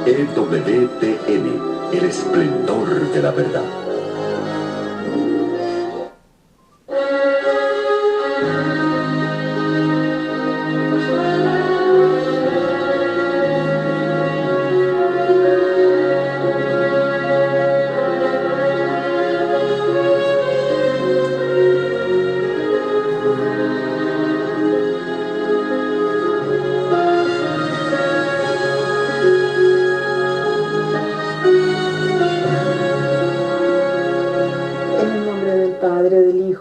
EWTN, el esplendor de la verdad.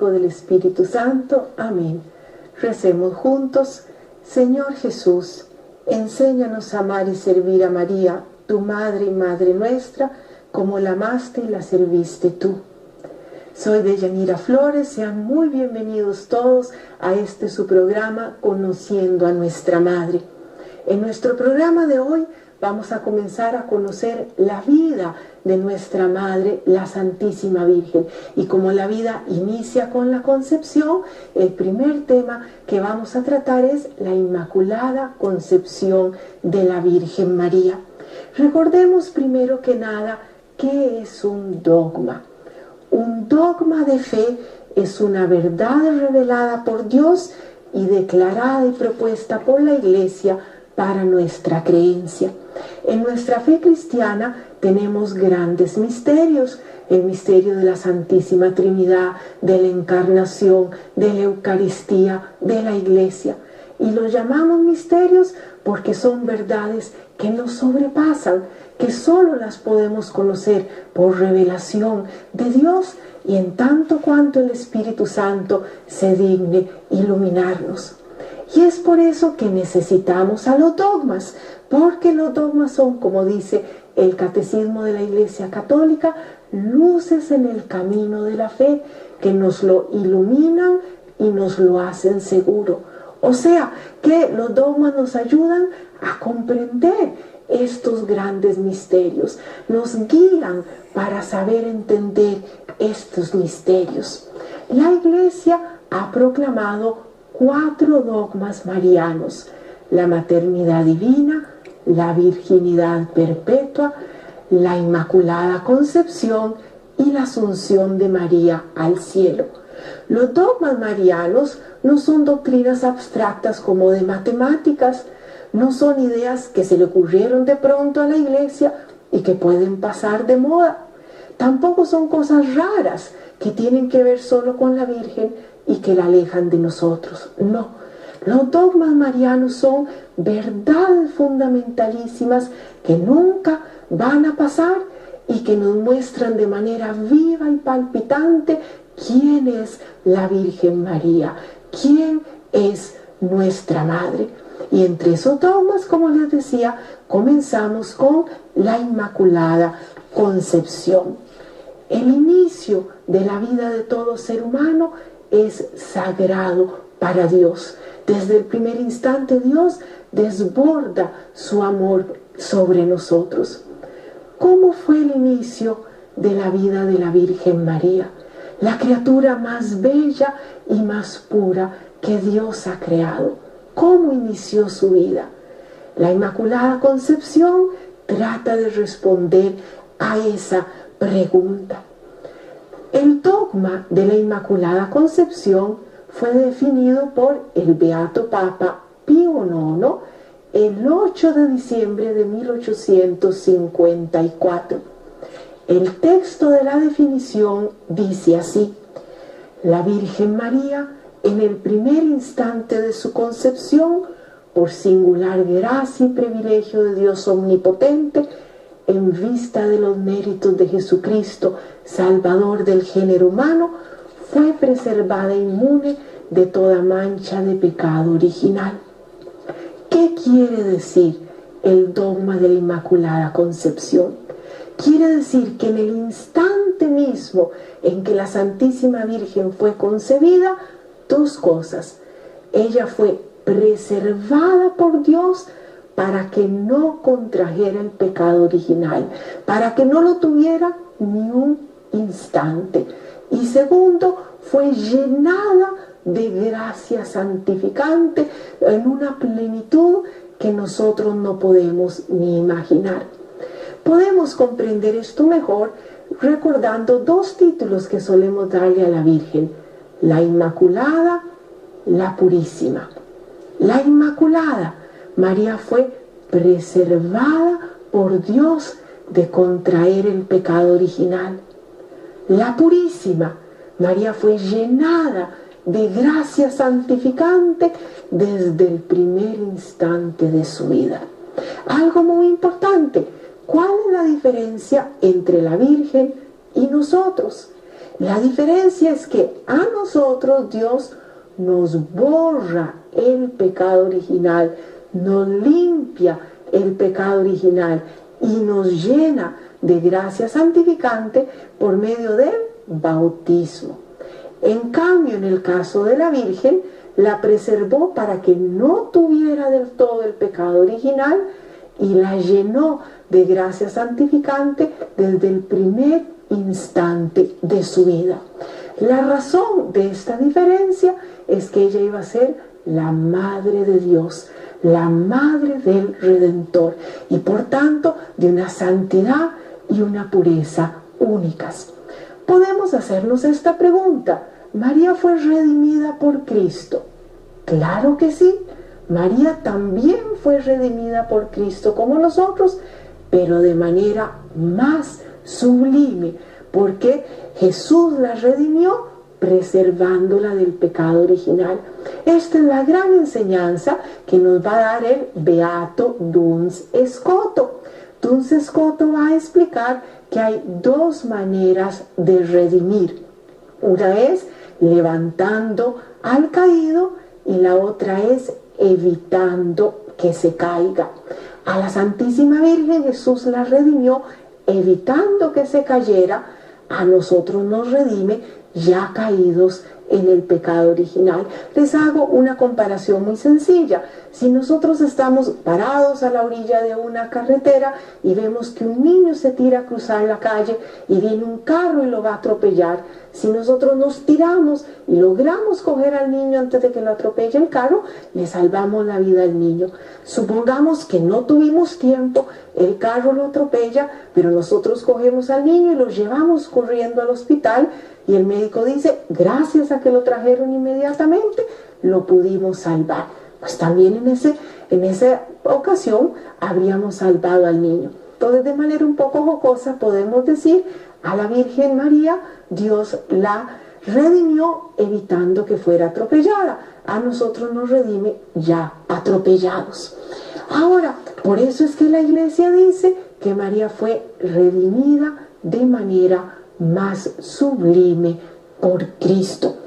Del Espíritu Santo. Amén. Recemos juntos. Señor Jesús, enséñanos a amar y servir a María, tu Madre y Madre nuestra, como la amaste y la serviste tú. Soy Deyanira Flores, sean muy bienvenidos todos a este su programa, Conociendo a Nuestra Madre. En nuestro programa de hoy vamos a comenzar a conocer la vida de nuestra Madre, la Santísima Virgen. Y como la vida inicia con la concepción, el primer tema que vamos a tratar es la Inmaculada Concepción de la Virgen María. Recordemos primero que nada, ¿qué es un dogma? Un dogma de fe es una verdad revelada por Dios y declarada y propuesta por la Iglesia para nuestra creencia. En nuestra fe cristiana tenemos grandes misterios: el misterio de la Santísima Trinidad, de la Encarnación, de la Eucaristía, de la Iglesia. Y los llamamos misterios porque son verdades que nos sobrepasan, que solo las podemos conocer por revelación de Dios y en tanto cuanto el Espíritu Santo se digne iluminarnos. Y es por eso que necesitamos a los dogmas, porque los dogmas son, como dice el Catecismo de la Iglesia Católica, luces en el camino de la fe que nos lo iluminan y nos lo hacen seguro. O sea, que los dogmas nos ayudan a comprender estos grandes misterios, nos guían para saber entender estos misterios. La Iglesia ha proclamado 4 dogmas marianos: la maternidad divina, la virginidad perpetua, la Inmaculada Concepción y la Asunción de María al cielo. Los dogmas marianos no son doctrinas abstractas como de matemáticas, no son ideas que se le ocurrieron de pronto a la Iglesia y que pueden pasar de moda. Tampoco son cosas raras que tienen que ver solo con la Virgen y que la alejan de nosotros. No, los dogmas marianos son verdades fundamentalísimas que nunca van a pasar y que nos muestran de manera viva y palpitante quién es la Virgen María, quién es nuestra Madre. Y entre esos dogmas, como les decía, comenzamos con la Inmaculada Concepción. El inicio de la vida de todo ser humano es sagrado para Dios. Desde el primer instante Dios desborda su amor sobre nosotros. ¿Cómo fue el inicio de la vida de la Virgen María? La criatura más bella y más pura que Dios ha creado. ¿Cómo inició su vida? La Inmaculada Concepción trata de responder a esa pregunta. El dogma de la Inmaculada Concepción fue definido por el Beato Papa Pío IX el 8 de diciembre de 1854. El texto de la definición dice así: la Virgen María, en el primer instante de su concepción, por singular gracia y privilegio de Dios omnipotente, en vista de los méritos de Jesucristo, Salvador del género humano, fue preservada inmune de toda mancha de pecado original. ¿Qué quiere decir el dogma de la Inmaculada Concepción? Quiere decir que en el instante mismo en que la Santísima Virgen fue concebida, 2 cosas. Ella fue preservada por Dios para que no contrajera el pecado original, para que no lo tuviera ni un instante. Y segundo, fue llenada de gracia santificante en una plenitud que nosotros no podemos ni imaginar. Podemos comprender esto mejor recordando dos títulos que solemos darle a la Virgen: la Inmaculada, la Purísima. La Inmaculada, María fue preservada por Dios de contraer el pecado original. La Purísima, María fue llenada de gracia santificante desde el primer instante de su vida. Algo muy importante: ¿cuál es la diferencia entre la Virgen y nosotros? La diferencia es que a nosotros Dios nos borra el pecado original, nos limpia el pecado original y nos llena de gracia santificante por medio del bautismo. En cambio, en el caso de la Virgen, la preservó para que no tuviera del todo el pecado original y la llenó de gracia santificante desde el primer instante de su vida. La razón de esta diferencia es que ella iba a ser la Madre de Dios, la Madre del Redentor, y por tanto de una santidad y una pureza únicas. Podemos hacernos esta pregunta: ¿María fue redimida por Cristo? Claro que sí. María también fue redimida por Cristo como nosotros, pero de manera más sublime, porque Jesús la redimió preservándola del pecado original. Esta es la gran enseñanza que nos va a dar el beato Duns Scoto. Duns Scoto va a explicar que hay dos maneras de redimir. Una es levantando al caído y la otra es evitando que se caiga. A la Santísima Virgen Jesús la redimió evitando que se cayera. A nosotros nos redime ya caídos en el pecado original. Les hago una comparación muy sencilla. Si nosotros estamos parados a la orilla de una carretera y vemos que un niño se tira a cruzar la calle y viene un carro y lo va a atropellar, si nosotros nos tiramos y logramos coger al niño antes de que lo atropelle el carro, le salvamos la vida al niño. Supongamos que no tuvimos tiempo, el carro lo atropella, pero nosotros cogemos al niño y lo llevamos corriendo al hospital y el médico dice: gracias a que lo trajeron inmediatamente, lo pudimos salvar. Pues también en esa ocasión habríamos salvado al niño. Entonces, de manera un poco jocosa podemos decir: a la Virgen María Dios la redimió evitando que fuera atropellada. A nosotros nos redime ya atropellados. Ahora, por eso es que la Iglesia dice que María fue redimida de manera más sublime por Cristo.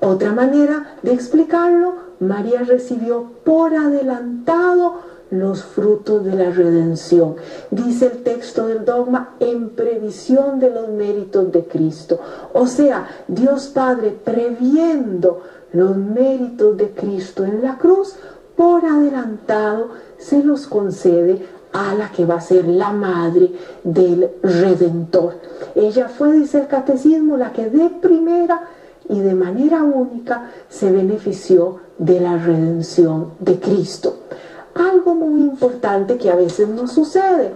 Otra manera de explicarlo: María recibió por adelantado los frutos de la redención. Dice el texto del dogma: en previsión de los méritos de Cristo. O sea, Dios Padre, previendo los méritos de Cristo en la cruz, por adelantado se los concede a la que va a ser la madre del Redentor. Ella fue, dice el Catecismo, la que de primera y de manera única se benefició de la redención de Cristo. Algo muy importante que a veces nos sucede: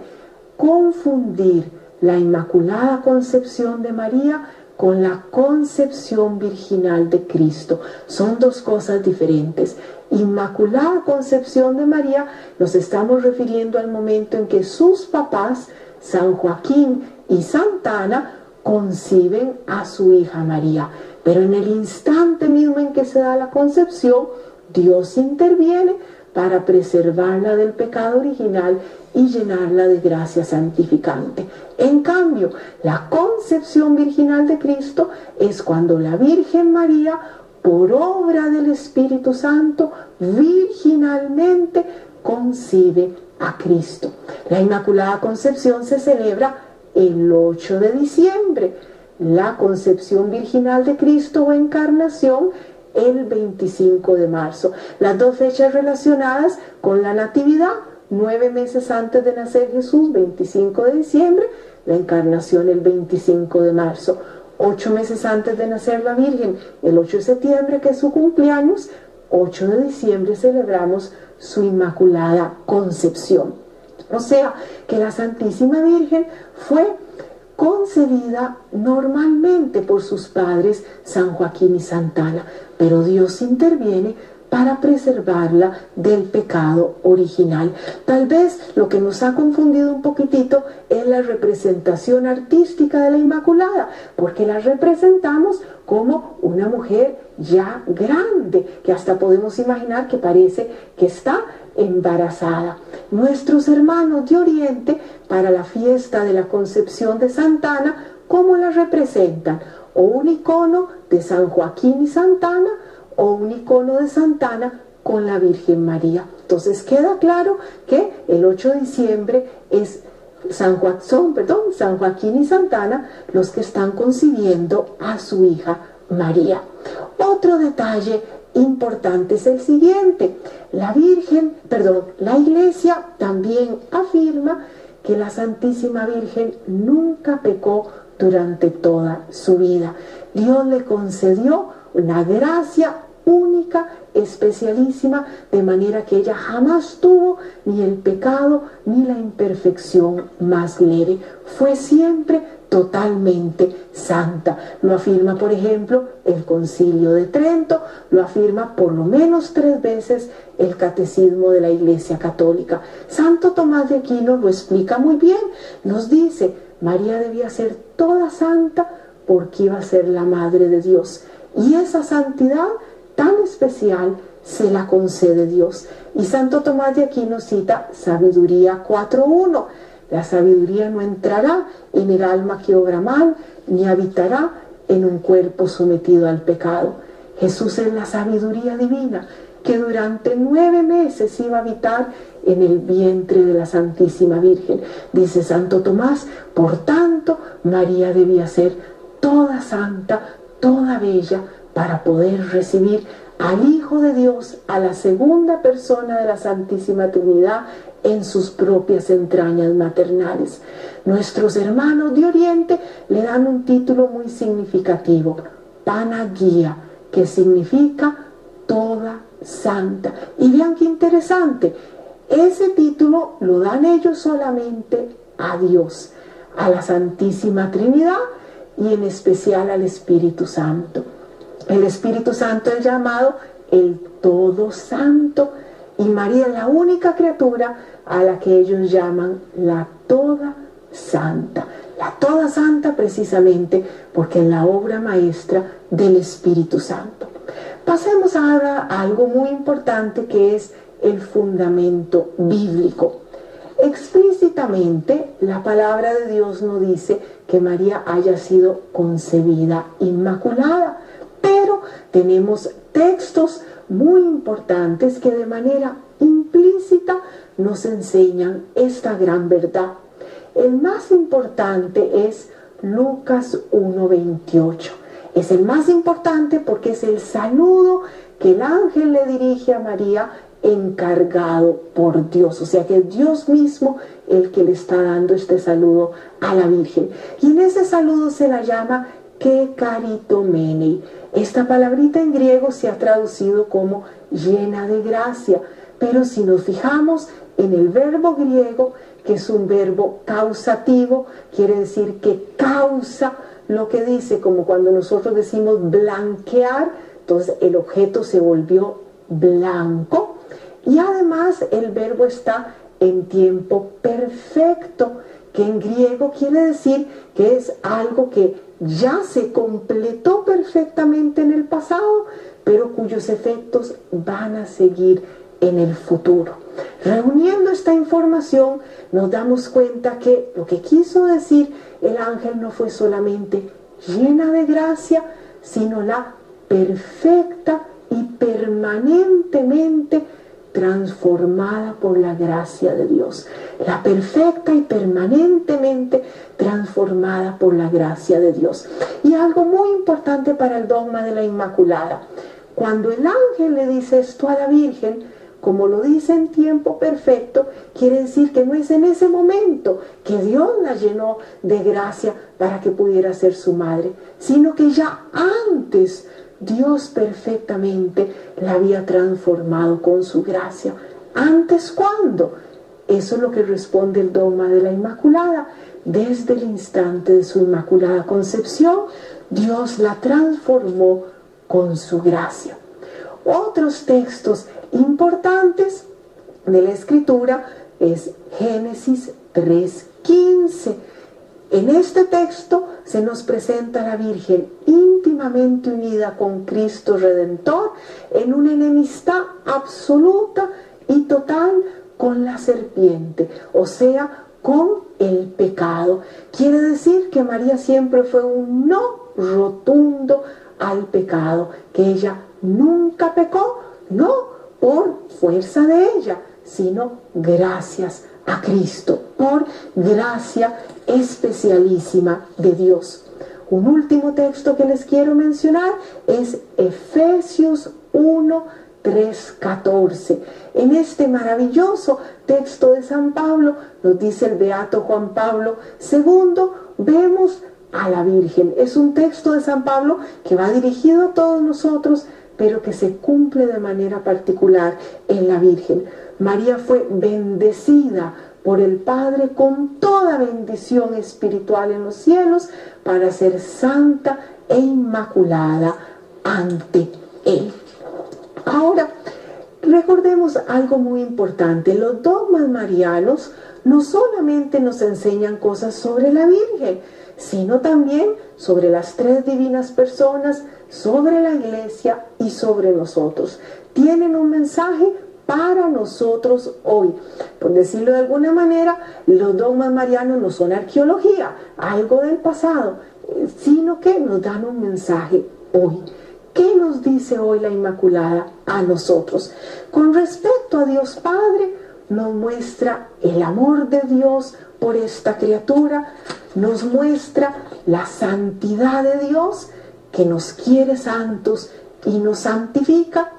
confundir la Inmaculada Concepción de María con la concepción virginal de Cristo. Son dos cosas diferentes. Inmaculada Concepción de María nos estamos refiriendo al momento en que sus papás, San Joaquín y Santa Ana, conciben a su hija María. Pero en el instante mismo en que se da la concepción, Dios interviene para preservarla del pecado original y llenarla de gracia santificante. En cambio, la concepción virginal de Cristo es cuando la Virgen María, por obra del Espíritu Santo, virginalmente concibe a Cristo. La Inmaculada Concepción se celebra el 8 de diciembre, la concepción virginal de Cristo o encarnación el 25 de marzo. Las dos fechas relacionadas con la Natividad: 9 meses antes de nacer Jesús, 25 de diciembre, la encarnación el 25 de marzo. 8 meses antes de nacer la Virgen, el 8 de septiembre, que es su cumpleaños, 8 de diciembre celebramos su Inmaculada Concepción. O sea, que la Santísima Virgen fue concebida normalmente por sus padres San Joaquín y Santa Ana, pero Dios interviene para preservarla del pecado original. Tal vez lo que nos ha confundido un poquitito es la representación artística de la Inmaculada, porque la representamos como una mujer ya grande, que hasta podemos imaginar que parece que está embarazada. Nuestros hermanos de Oriente, para la fiesta de la Concepción de Santa Ana, ¿cómo la representan? O un icono de San Joaquín y Santa Ana, o un icono de Santa Ana con la Virgen María. Entonces queda claro que el 8 de diciembre es San Joaquín y Santa Ana los que están concibiendo a su hija María. Otro detalle importante es el siguiente: la Iglesia también afirma que la Santísima Virgen nunca pecó durante toda su vida. Dios le concedió una gracia única, especialísima, de manera que ella jamás tuvo ni el pecado ni la imperfección más leve. Fue siempre totalmente santa. Lo afirma, por ejemplo, el Concilio de Trento, lo afirma por lo menos 3 veces el Catecismo de la Iglesia Católica. Santo Tomás de Aquino lo explica muy bien. Nos dice: María debía ser toda santa porque iba a ser la Madre de Dios. Y esa santidad tan especial se la concede Dios. Y Santo Tomás de Aquino cita Sabiduría 4.1: la sabiduría no entrará en el alma que obra mal, ni habitará en un cuerpo sometido al pecado. Jesús es la sabiduría divina, que durante 9 meses iba a habitar en el vientre de la Santísima Virgen. Dice Santo Tomás: por tanto, María debía ser toda santa, toda bella, para poder recibir al Hijo de Dios, a la segunda persona de la Santísima Trinidad, en sus propias entrañas maternales. Nuestros hermanos de Oriente le dan un título muy significativo: Panagia, que significa toda santa. Y vean qué interesante, ese título lo dan ellos solamente a Dios, a la Santísima Trinidad y en especial al Espíritu Santo. El Espíritu Santo es llamado el Todo Santo, y María es la única criatura a la que ellos llaman la Toda Santa. La Toda Santa precisamente porque es la obra maestra del Espíritu Santo. Pasemos ahora a algo muy importante, que es el fundamento bíblico. Explícitamente, la palabra de Dios no dice que María haya sido concebida inmaculada, pero tenemos textos muy importantes que de manera implícita nos enseñan esta gran verdad. El más importante es Lucas 1:28. Es el más importante porque es el saludo que el ángel le dirige a María, encargado por Dios. O sea que es Dios mismo el que le está dando este saludo a la Virgen. Y en ese saludo se la llama kekaritomene. Esta palabrita en griego se ha traducido como llena de gracia, pero si nos fijamos en el verbo griego, que es un verbo causativo, quiere decir que causa lo que dice, como cuando nosotros decimos blanquear, entonces el objeto se volvió blanco, y además el verbo está en tiempo perfecto, que en griego quiere decir que es algo que ya se completó perfectamente en el pasado, pero cuyos efectos van a seguir en el futuro. Reuniendo esta información, nos damos cuenta que lo que quiso decir el ángel no fue solamente llena de gracia, sino la perfecta y permanentemente transformada por la gracia de Dios. La perfecta y permanentemente transformada por la gracia de Dios. Y algo muy importante para el dogma de la Inmaculada: cuando el ángel le dice esto a la Virgen, como lo dice en tiempo perfecto, quiere decir que no es en ese momento que Dios la llenó de gracia para que pudiera ser su madre, sino que ya antes Dios perfectamente la había transformado con su gracia. ¿Antes cuándo? Eso es lo que responde el dogma de la Inmaculada. Desde el instante de su Inmaculada Concepción, Dios la transformó con su gracia. Otros textos importantes de la Escritura es Génesis 3:15. En este texto se nos presenta a la Virgen íntimamente unida con Cristo Redentor en una enemistad absoluta y total con la serpiente, o sea, con el pecado. Quiere decir que María siempre fue un no rotundo al pecado, que ella nunca pecó, no por fuerza de ella, sino gracias a Cristo, por gracia especialísima de Dios. Un último texto que les quiero mencionar es Efesios 1:3-14. En este maravilloso texto de San Pablo, nos dice el beato Juan Pablo II, vemos a la Virgen. Es un texto de San Pablo que va dirigido a todos nosotros, pero que se cumple de manera particular en la Virgen. María fue bendecida por el Padre con toda bendición espiritual en los cielos para ser santa e inmaculada ante Él. Ahora, recordemos algo muy importante. Los dogmas marianos no solamente nos enseñan cosas sobre la Virgen, sino también sobre las tres divinas personas, sobre la Iglesia y sobre nosotros. Tienen un mensaje para nosotros hoy. Por decirlo de alguna manera, los dogmas marianos no son arqueología, algo del pasado, sino que nos dan un mensaje hoy. ¿Qué nos dice hoy la Inmaculada a nosotros? Con respecto a Dios Padre, nos muestra el amor de Dios por esta criatura, nos muestra la santidad de Dios, que nos quiere santos y nos santifica,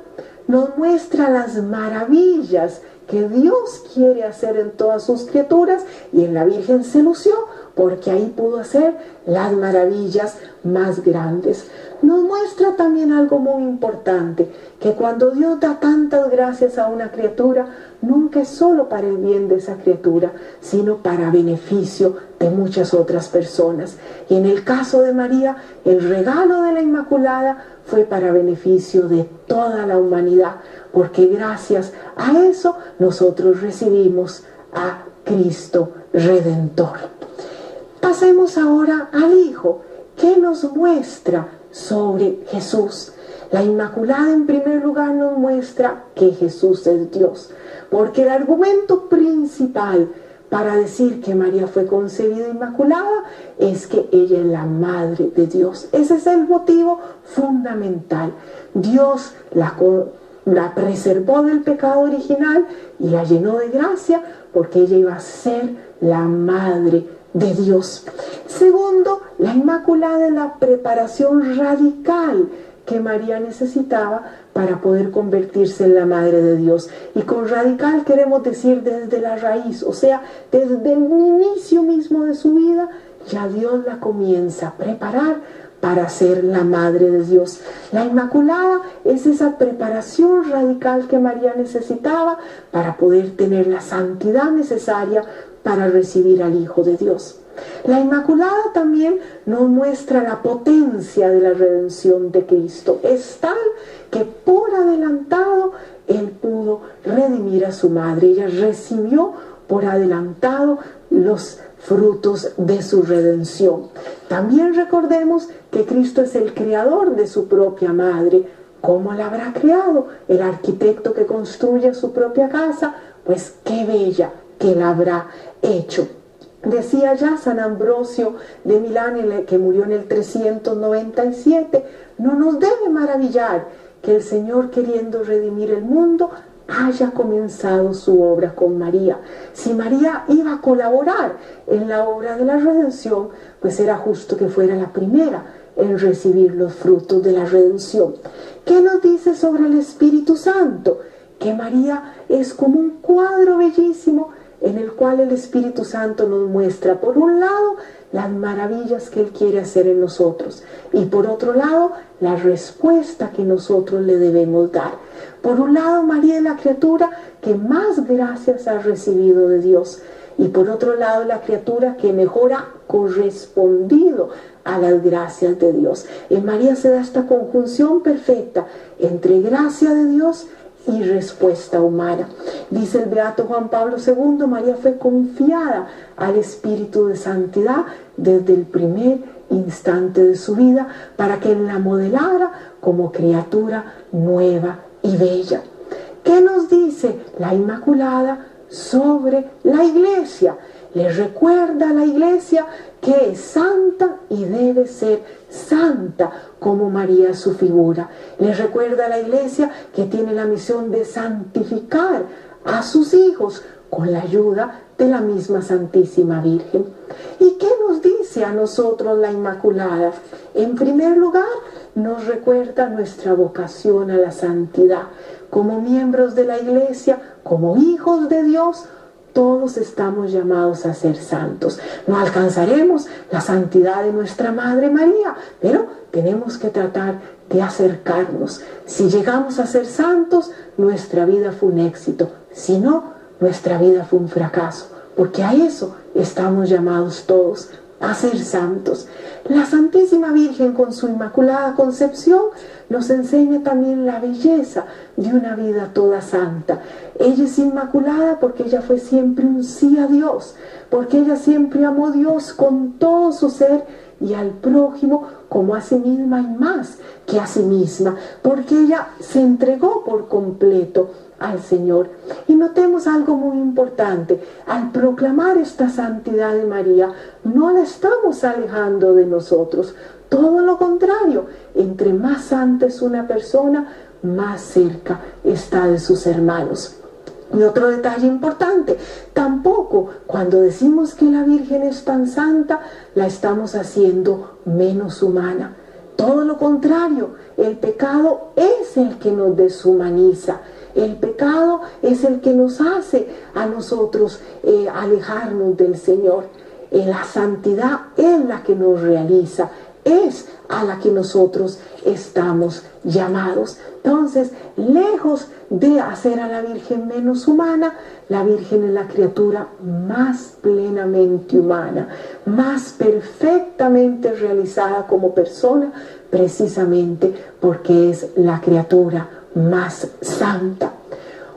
nos muestra las maravillas que Dios quiere hacer en todas sus criaturas, y en la Virgen se lució, porque ahí pudo hacer las maravillas más grandes. Nos muestra también algo muy importante, que cuando Dios da tantas gracias a una criatura, nunca es solo para el bien de esa criatura, sino para beneficio de muchas otras personas. Y en el caso de María, el regalo de la Inmaculada fue para beneficio de toda la humanidad, porque gracias a eso nosotros recibimos a Cristo Redentor. Pasemos ahora al Hijo. ¿Qué nos muestra sobre Jesús? La Inmaculada en primer lugar nos muestra que Jesús es Dios, porque el argumento principal para decir que María fue concebida inmaculada es que ella es la Madre de Dios. Ese es el motivo fundamental. Dios la preservó del pecado original y la llenó de gracia, porque ella iba a ser la Madre de Dios. Segundo, la Inmaculada es la preparación radical que María necesitaba para poder convertirse en la Madre de Dios. Y con radical queremos decir desde la raíz, o sea, desde el inicio mismo de su vida, ya Dios la comienza a preparar para ser la Madre de Dios. La Inmaculada es esa preparación radical que María necesitaba para poder tener la santidad necesaria para recibir al Hijo de Dios. La Inmaculada también nos muestra la potencia de la redención de Cristo. Es tal que por adelantado Él pudo redimir a su madre. Ella recibió por adelantado los frutos de su redención. También recordemos que Cristo es el creador de su propia madre. ¿Cómo la habrá creado? El arquitecto que construye su propia casa, pues qué bella que la habrá hecho. Decía ya San Ambrosio de Milán, que murió en el 397, no nos debe maravillar que el Señor, queriendo redimir el mundo, haya comenzado su obra con María. Si María iba a colaborar en la obra de la redención, pues era justo que fuera la primera en recibir los frutos de la redención. ¿Qué nos dice sobre el Espíritu Santo? que María es como un cuadro bellísimo en el cual el Espíritu Santo nos muestra, por un lado, las maravillas que Él quiere hacer en nosotros, y por otro lado, la respuesta que nosotros le debemos dar. Por un lado, María es la criatura que más gracias ha recibido de Dios, y por otro lado, la criatura que mejor ha correspondido a las gracias de Dios. En María se da esta conjunción perfecta entre gracia de Dios y respuesta humana. Dice el beato Juan Pablo II, María fue confiada al Espíritu de Santidad desde el primer instante de su vida para que Él la modelara como criatura nueva y bella. ¿Qué nos dice la Inmaculada sobre la Iglesia? Le recuerda a la Iglesia que es santa y debe ser santa como María su figura. Le recuerda a la Iglesia que tiene la misión de santificar a sus hijos con la ayuda de la misma Santísima Virgen. ¿Y qué nos dice a nosotros la Inmaculada? En primer lugar, nos recuerda nuestra vocación a la santidad. Como miembros de la Iglesia, como hijos de Dios, todos estamos llamados a ser santos. No alcanzaremos la santidad de nuestra Madre María, pero tenemos que tratar de acercarnos. Si llegamos a ser santos, nuestra vida fue un éxito. Si no, nuestra vida fue un fracaso, porque a eso estamos llamados todos, a ser santos. La Santísima Virgen, con su Inmaculada Concepción, nos enseña también la belleza de una vida toda santa. Ella es inmaculada porque ella fue siempre un sí a Dios, porque ella siempre amó a Dios con todo su ser y al prójimo como a sí misma y más que a sí misma, porque ella se entregó por completo al Señor. Y notemos algo muy importante: al proclamar esta santidad de María, no la estamos alejando de nosotros, todo lo contrario. Entre más santa es una persona, más cerca está de sus hermanos. Y otro detalle importante, tampoco cuando decimos que la Virgen es tan santa, la estamos haciendo menos humana. Todo lo contrario, el pecado es el que nos deshumaniza. El pecado es el que nos hace a nosotros alejarnos del Señor. La santidad es la que nos realiza, es a la que nosotros estamos llamados. Entonces, lejos de hacer a la Virgen menos humana, la Virgen es la criatura más plenamente humana, más perfectamente realizada como persona, precisamente porque es la criatura más santa.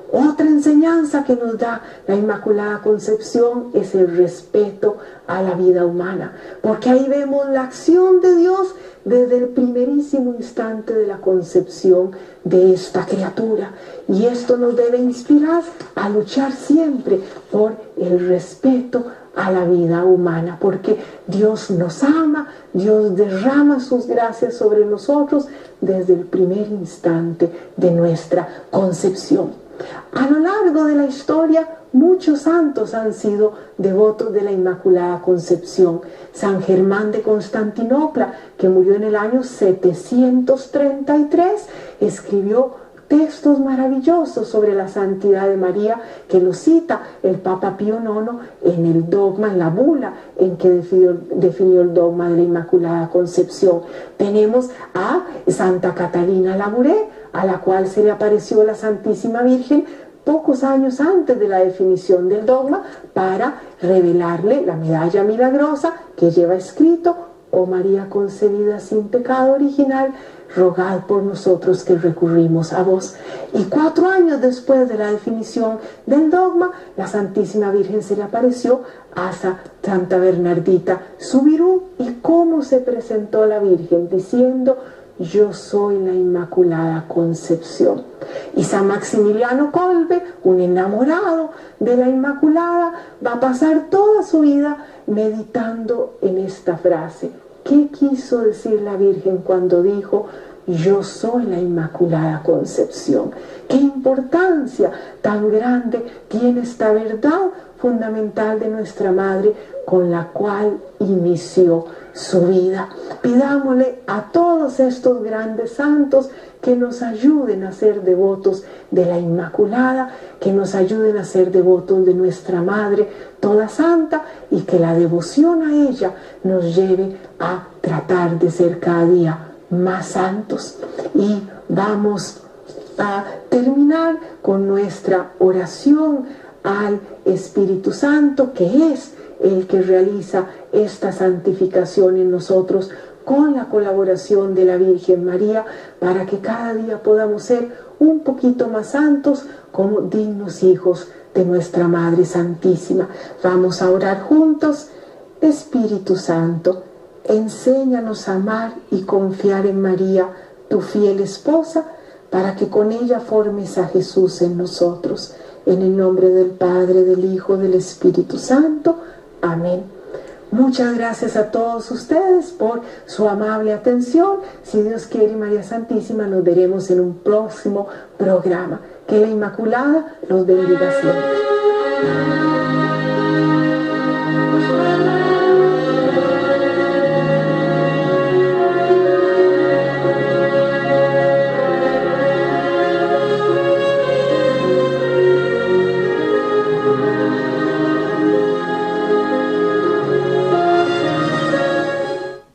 Otra enseñanza que nos da la Inmaculada Concepción es el respeto a la vida humana, porque ahí vemos la acción de Dios desde el primerísimo instante de la concepción de esta criatura, y esto nos debe inspirar a luchar siempre por el respeto a la vida humana, porque Dios nos ama, Dios derrama sus gracias sobre nosotros desde el primer instante de nuestra concepción. A lo largo de la historia, muchos santos han sido devotos de la Inmaculada Concepción. San Germán de Constantinopla, que murió en el año 733, escribió textos maravillosos sobre la santidad de María, que lo cita el Papa Pío IX en el dogma, en la bula en que definió el dogma de la Inmaculada Concepción. Tenemos a Santa Catalina Labouré, a la cual se le apareció la Santísima Virgen pocos años antes de la definición del dogma, para revelarle la medalla milagrosa que lleva escrito: oh María concebida sin pecado original, rogad por nosotros que recurrimos a vos. Y 4 años después de la definición del dogma, la Santísima Virgen se le apareció a Santa Bernardita Subirú. ¿Y cómo se presentó la Virgen? Diciendo: yo soy la Inmaculada Concepción. Y San Maximiliano Kolbe, un enamorado de la Inmaculada, va a pasar toda su vida meditando en esta frase. ¿Qué quiso decir la Virgen cuando dijo: yo soy la Inmaculada Concepción. Qué importancia tan grande tiene esta verdad fundamental de nuestra Madre, con la cual inició su vida. Pidámosle a todos estos grandes santos que nos ayuden a ser devotos de la Inmaculada, que nos ayuden a ser devotos de nuestra Madre toda santa, y que la devoción a ella nos lleve a tratar de ser cada día más santos. Y vamos a terminar con nuestra oración al Espíritu Santo, que es el que realiza esta santificación en nosotros, con la colaboración de la Virgen María, para que cada día podamos ser un poquito más santos como dignos hijos de nuestra Madre Santísima. Vamos a orar juntos. Espíritu Santo, enséñanos a amar y confiar en María, tu fiel esposa, para que con ella formes a Jesús en nosotros. En el nombre del Padre, del Hijo, del Espíritu Santo. Amén. Muchas gracias a todos ustedes por su amable atención. Si Dios quiere, María Santísima, nos veremos en un próximo programa. Que la Inmaculada los bendiga siempre.